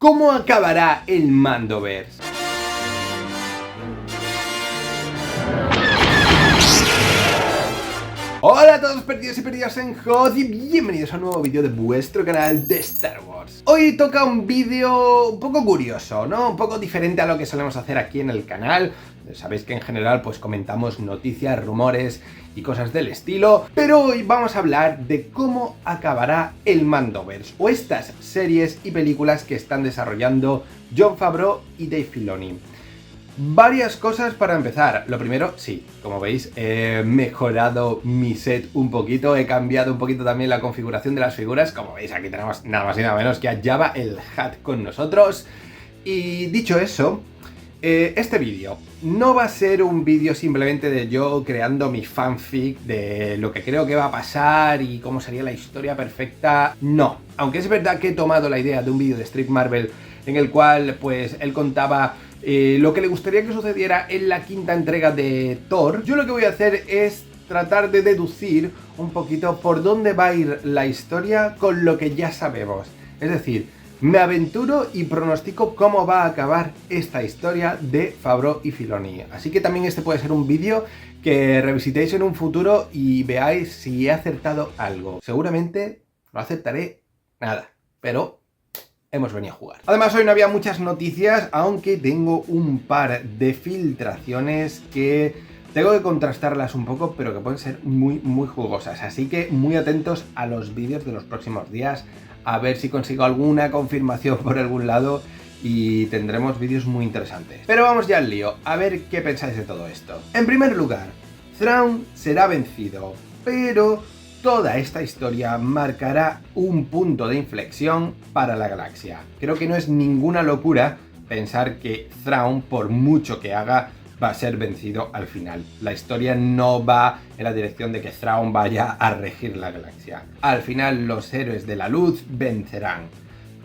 ¿Cómo acabará el Mandoverse? Hola a todos perdidos y perdidas en HOTS y bienvenidos a un nuevo vídeo de vuestro canal de Star Wars. Hoy toca un vídeo un poco curioso, ¿no? Un poco diferente a lo que solemos hacer aquí en el canal. Sabéis que en general pues comentamos noticias, rumores y cosas del estilo, pero hoy vamos a hablar de cómo acabará el Mandoverse o estas series y películas que están desarrollando Jon Favreau y Dave Filoni. Varias cosas para empezar. Lo primero, sí, como veis, he mejorado mi set un poquito, he cambiado un poquito también la configuración de las figuras. Como veis, aquí tenemos nada más y nada menos que a Jabba el Hutt con nosotros. Y dicho eso, este vídeo no va a ser un vídeo simplemente de yo creando mi fanfic de lo que creo que va a pasar y cómo sería la historia perfecta. No, aunque es verdad que he tomado la idea de un vídeo de Strip Marvel en el cual pues él contaba lo que le gustaría que sucediera en la quinta entrega de Thor. Yo lo que voy a hacer es tratar de deducir un poquito por dónde va a ir la historia con lo que ya sabemos. Es decir, me aventuro y pronostico cómo va a acabar esta historia de Favreau y Filoni. Así que también este puede ser un vídeo que revisitéis en un futuro y veáis si he acertado algo. Seguramente no acertaré nada, pero hemos venido a jugar. Además, hoy no había muchas noticias, aunque tengo un par de filtraciones que tengo que contrastarlas un poco, pero que pueden ser muy jugosas. Así que muy atentos a los vídeos de los próximos días, a ver si consigo alguna confirmación por algún lado y tendremos vídeos muy interesantes. Pero vamos ya al lío, a ver qué pensáis de todo esto. En primer lugar, Thrawn será vencido, pero toda esta historia marcará un punto de inflexión para la galaxia. Creo que no es ninguna locura pensar que Thrawn, por mucho que haga, va a ser vencido al final. La historia no va en la dirección de que Thrawn vaya a regir la galaxia. Al final los héroes de la luz vencerán.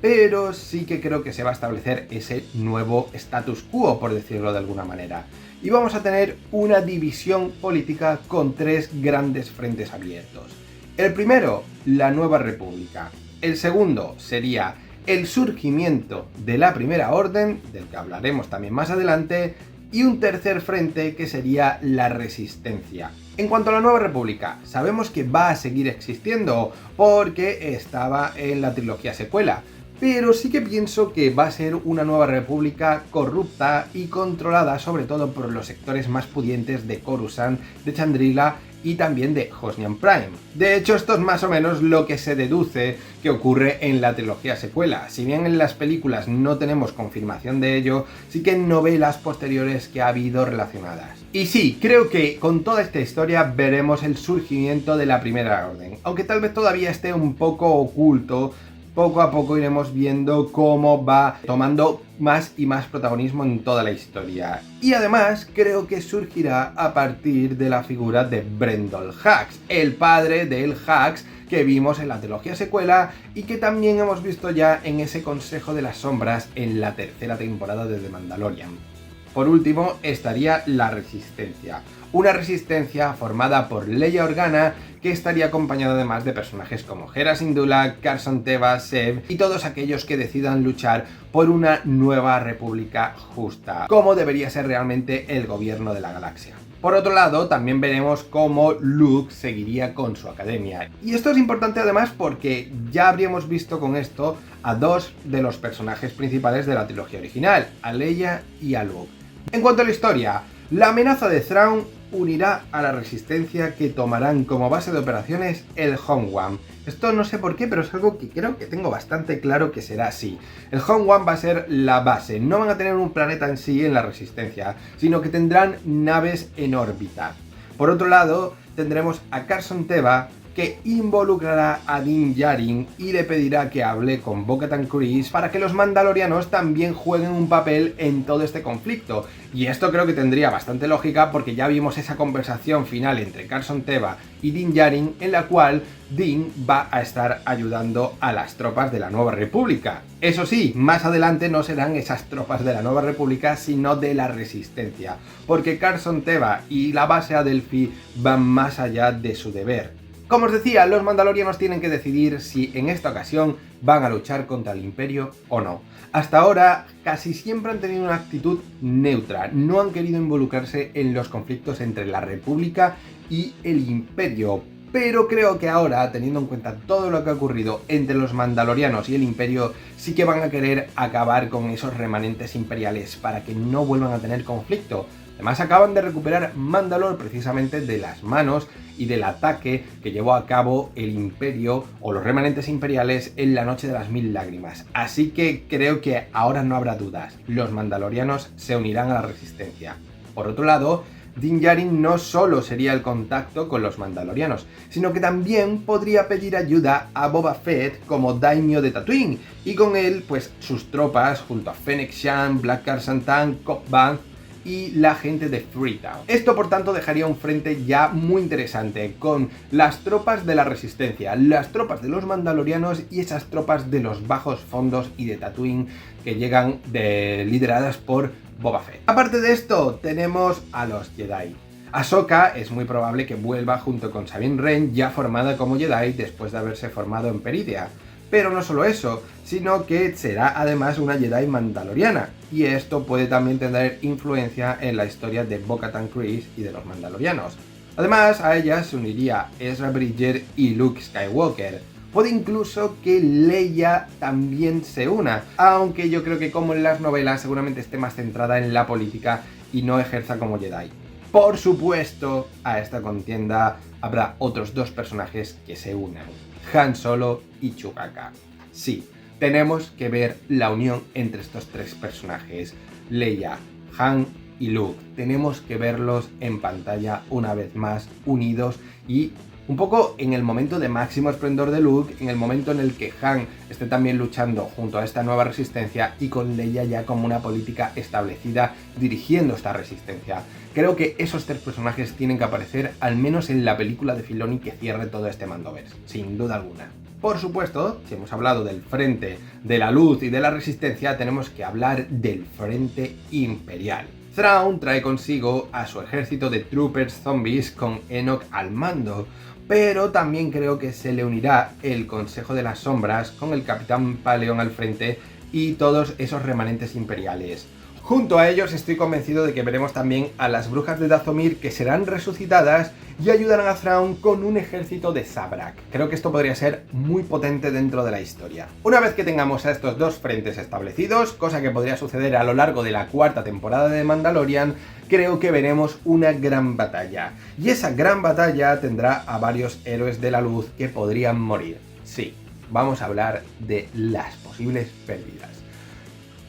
Pero sí que creo que se va a establecer ese nuevo status quo, por decirlo de alguna manera. Y vamos a tener una división política con tres grandes frentes abiertos. El primero, la Nueva República. El segundo sería el surgimiento de la Primera Orden, del que hablaremos también más adelante, y un tercer frente que sería la Resistencia. En cuanto a la Nueva República, sabemos que va a seguir existiendo porque estaba en la trilogía secuela, pero sí que pienso que va a ser una Nueva República corrupta y controlada sobre todo por los sectores más pudientes de Coruscant, de Chandrila y también de Hosnian Prime. De hecho, esto es más o menos lo que se deduce que ocurre en la trilogía secuela. Si bien en las películas no tenemos confirmación de ello, sí que en novelas posteriores que ha habido relacionadas. Y sí, creo que con toda esta historia veremos el surgimiento de la Primera Orden, aunque tal vez todavía esté un poco oculto. Poco a poco iremos viendo cómo va tomando más y más protagonismo en toda la historia. Y además creo que surgirá a partir de la figura de Brendol Hux, el padre del Hux que vimos en la trilogía secuela y que también hemos visto ya en ese Consejo de las Sombras en la tercera temporada de The Mandalorian. Por último estaría la Resistencia, una resistencia formada por Leia Organa que estaría acompañada además de personajes como Hera Syndulla, Carson Teva, Sev y todos aquellos que decidan luchar por una nueva república justa, como debería ser realmente el gobierno de la galaxia. Por otro lado, también veremos cómo Luke seguiría con su academia. Y esto es importante además porque ya habríamos visto con esto a dos de los personajes principales de la trilogía original, a Leia y a Luke. En cuanto a la historia, la amenaza de Thrawn unirá a la Resistencia que tomarán como base de operaciones el Home One. Esto no sé por qué, pero es algo que creo que tengo bastante claro que será así. El Home One va a ser la base, no van a tener un planeta en sí en la Resistencia, sino que tendrán naves en órbita. Por otro lado, tendremos a Carson Teva, que involucrará a Din Djarin y le pedirá que hable con Bo-Katan Kryze para que los mandalorianos también jueguen un papel en todo este conflicto. Y esto creo que tendría bastante lógica porque ya vimos esa conversación final entre Carson Teva y Din Djarin en la cual Din va a estar ayudando a las tropas de la Nueva República. Eso sí, más adelante no serán esas tropas de la Nueva República sino de la Resistencia, porque Carson Teva y la base Adelphi van más allá de su deber. Como os decía, los mandalorianos tienen que decidir si en esta ocasión van a luchar contra el Imperio o no. Hasta ahora casi siempre han tenido una actitud neutra, no han querido involucrarse en los conflictos entre la República y el Imperio. Pero creo que ahora, teniendo en cuenta todo lo que ha ocurrido entre los mandalorianos y el Imperio, sí que van a querer acabar con esos remanentes imperiales para que no vuelvan a tener conflicto. Además, acaban de recuperar Mandalore precisamente de las manos y del ataque que llevó a cabo el Imperio o los remanentes imperiales en la Noche de las Mil Lágrimas. Así que creo que ahora no habrá dudas, los mandalorianos se unirán a la Resistencia. Por otro lado, Din Djarin no solo sería el contacto con los mandalorianos, sino que también podría pedir ayuda a Boba Fett como daimyo de Tatooine, y con él, pues, sus tropas junto a Fennec Shand, Black Krrsantan, Cobb Vanth y la gente de Freetown. Esto, por tanto, dejaría un frente ya muy interesante, con las tropas de la Resistencia, las tropas de los mandalorianos y esas tropas de los bajos fondos y de Tatooine que llegan lideradas por Boba Fett. Aparte de esto, tenemos a los Jedi. Ahsoka es muy probable que vuelva junto con Sabine Wren, ya formada como Jedi después de haberse formado en Peridea. Pero no solo eso, sino que será además una Jedi mandaloriana, y esto puede también tener influencia en la historia de Bo-Katan Kryze y de los mandalorianos. Además, a ella se uniría Ezra Bridger y Luke Skywalker. Puede incluso que Leia también se una, aunque yo creo que como en las novelas seguramente esté más centrada en la política y no ejerza como Jedi. Por supuesto, a esta contienda habrá otros dos personajes que se unan: Han Solo y Chewbacca. Sí, tenemos que ver la unión entre estos tres personajes, Leia, Han y Luke. Tenemos que verlos en pantalla una vez más, unidos y un poco en el momento de máximo esplendor de Luke, en el momento en el que Han esté también luchando junto a esta nueva resistencia y con Leia ya como una política establecida dirigiendo esta resistencia. Creo que esos tres personajes tienen que aparecer al menos en la película de Filoni que cierre todo este Mandoverse, sin duda alguna. Por supuesto, si hemos hablado del frente de la luz y de la resistencia, tenemos que hablar del frente imperial. Thrawn trae consigo a su ejército de troopers zombies con Enoch al mando, pero también creo que se le unirá el Consejo de las Sombras con el Capitán Paleón al frente y todos esos remanentes imperiales. Junto a ellos estoy convencido de que veremos también a las brujas de Dathomir, que serán resucitadas y ayudarán a Thrawn con un ejército de Zabrak. Creo que esto podría ser muy potente dentro de la historia. Una vez que tengamos a estos dos frentes establecidos, cosa que podría suceder a lo largo de la cuarta temporada de Mandalorian, creo que veremos una gran batalla. Y esa gran batalla tendrá a varios héroes de la luz que podrían morir. Sí, vamos a hablar de las posibles pérdidas.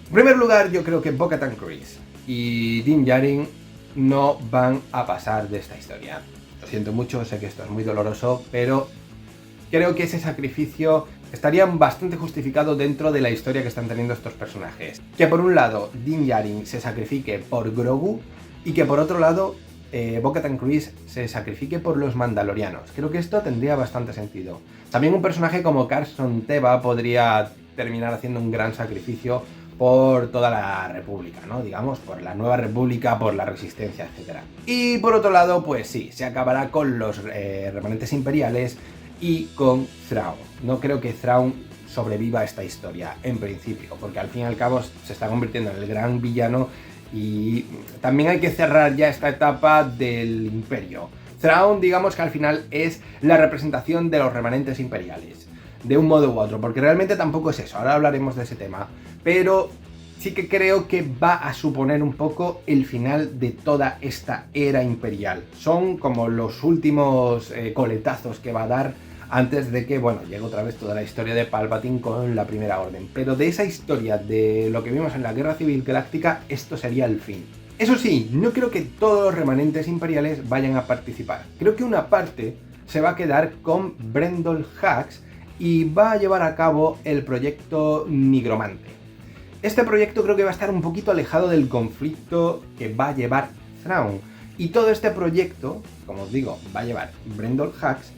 En primer lugar, yo creo que Bo-Katan Kryze y Din Djarin no van a pasar de esta historia. Lo siento mucho, sé que esto es muy doloroso, pero creo que ese sacrificio estaría bastante justificado dentro de la historia que están teniendo estos personajes. Que por un lado Din Djarin se sacrifique por Grogu y que por otro lado Bo-Katan Kryze se sacrifique por los mandalorianos. Creo que esto tendría bastante sentido. También un personaje como Carson Teva podría terminar haciendo un gran sacrificio por toda la República, ¿no? Digamos, por la Nueva República, por la Resistencia, etc. Y por otro lado, pues sí, se acabará con los remanentes imperiales y con Thrawn. No creo que Thrawn sobreviva a esta historia, en principio, porque al fin y al cabo se está convirtiendo en el gran villano y también hay que cerrar ya esta etapa del Imperio. Thrawn, digamos que al final es la representación de los remanentes imperiales, de un modo u otro, porque realmente tampoco es eso, ahora hablaremos de ese tema, pero sí que creo que va a suponer un poco el final de toda esta era imperial. Son como los últimos coletazos que va a dar antes de que, bueno, llegue otra vez toda la historia de Palpatine con la Primera Orden. Pero de esa historia, de lo que vimos en la Guerra Civil Galáctica, esto sería el fin. Eso sí, no creo que todos los remanentes imperiales vayan a participar. Creo que una parte se va a quedar con Brendol Hux y va a llevar a cabo el proyecto Nigromante. Este proyecto creo que va a estar un poquito alejado del conflicto que va a llevar Thrawn. Y todo este proyecto, como os digo, va a llevar Brendol Hux,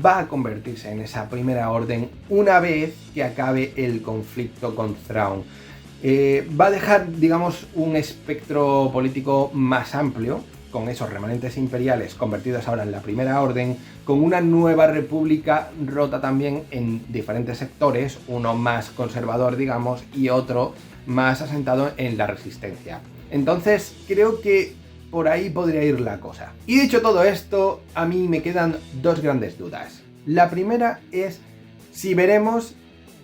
va a convertirse en esa Primera Orden una vez que acabe el conflicto con Thrawn. Va a dejar, digamos, un espectro político más amplio, con esos remanentes imperiales convertidos ahora en la Primera Orden, con una nueva república rota también en diferentes sectores, uno más conservador, digamos, y otro más asentado en la resistencia. Entonces, creo que por ahí podría ir la cosa. Y dicho todo esto, a mí me quedan dos grandes dudas. La primera es si veremos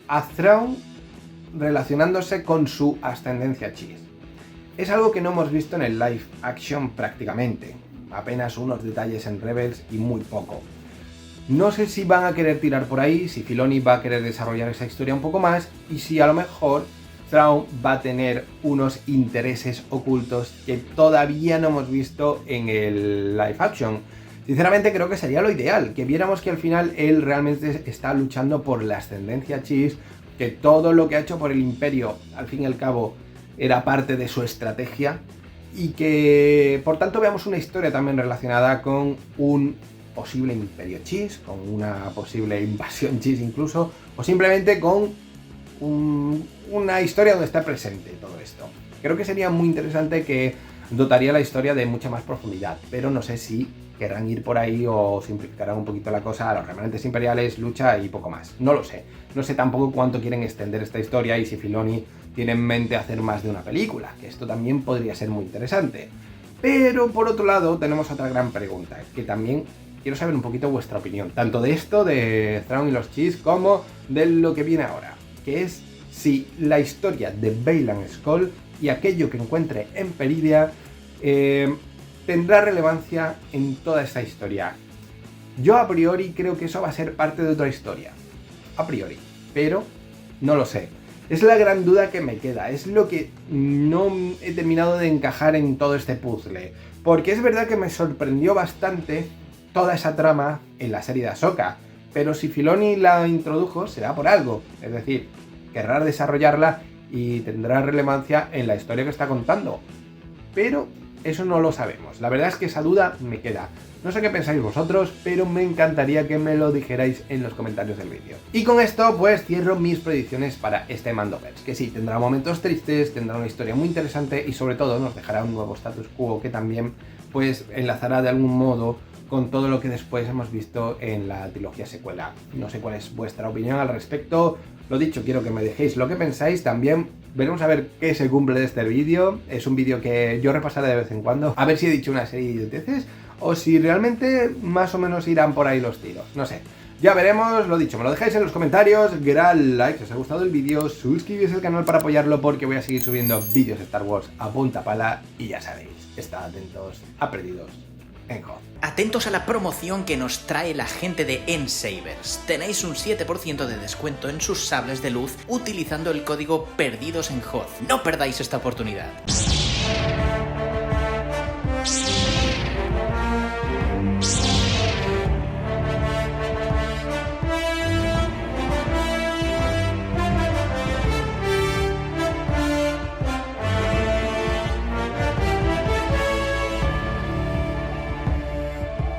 a Thrawn relacionándose con su ascendencia Chiss. Es algo que no hemos visto en el live action prácticamente, apenas unos detalles en Rebels y muy poco. No sé si van a querer tirar por ahí, si Filoni va a querer desarrollar esa historia un poco más y si a lo mejor Thrawn va a tener unos intereses ocultos que todavía no hemos visto en el live action. Sinceramente creo que sería lo ideal, que viéramos que al final él realmente está luchando por la ascendencia Chiss, que todo lo que ha hecho por el Imperio, al fin y al cabo, era parte de su estrategia, y que por tanto veamos una historia también relacionada con un posible Imperio Chiss, con una posible invasión Chiss incluso, o simplemente con una historia donde está presente todo esto. Creo que sería muy interesante, que dotaría la historia de mucha más profundidad, pero no sé si querrán ir por ahí o simplificarán un poquito la cosa a los remanentes imperiales, lucha y poco más. No lo sé. No sé tampoco cuánto quieren extender esta historia y si Filoni tiene en mente hacer más de una película, que esto también podría ser muy interesante. Pero por otro lado tenemos otra gran pregunta, que también quiero saber un poquito vuestra opinión, tanto de esto, de Thrawn y los Chiss, como de lo que viene ahora, que es si la historia de Baylan Skoll y aquello que encuentre en Peridea tendrá relevancia en toda esta historia. Yo a priori creo que eso va a ser parte de otra historia. A priori. Pero no lo sé. Es la gran duda que me queda. Es lo que no he terminado de encajar en todo este puzzle. Porque es verdad que me sorprendió bastante toda esa trama en la serie de Ahsoka. Pero si Filoni la introdujo, será por algo. Es decir, querrá desarrollarla y tendrá relevancia en la historia que está contando. Pero eso no lo sabemos. La verdad es que esa duda me queda. No sé qué pensáis vosotros, pero me encantaría que me lo dijerais en los comentarios del vídeo. Y con esto pues cierro mis predicciones para este Mandoverse, que sí, tendrá momentos tristes, tendrá una historia muy interesante y sobre todo nos dejará un nuevo status quo que también pues enlazará de algún modo con todo lo que después hemos visto en la trilogía secuela. No sé cuál es vuestra opinión al respecto. Lo dicho, quiero que me dejéis lo que pensáis. También veremos a ver qué se cumple de este vídeo. Es un vídeo que yo repasaré de vez en cuando, a ver si he dicho una serie de idioteces o si realmente más o menos irán por ahí los tiros. No sé, ya veremos. Lo dicho, me lo dejáis en los comentarios. Gran like si os ha gustado el vídeo, suscribíos al canal para apoyarlo, porque voy a seguir subiendo vídeos de Star Wars a punta pala. Y ya sabéis, estad atentos a Perdidos en Hoth. Atentos a la promoción que nos trae la gente de Ensabers. Tenéis un 7% de descuento en sus sables de luz utilizando el código Perdidos en Hoth. No perdáis esta oportunidad.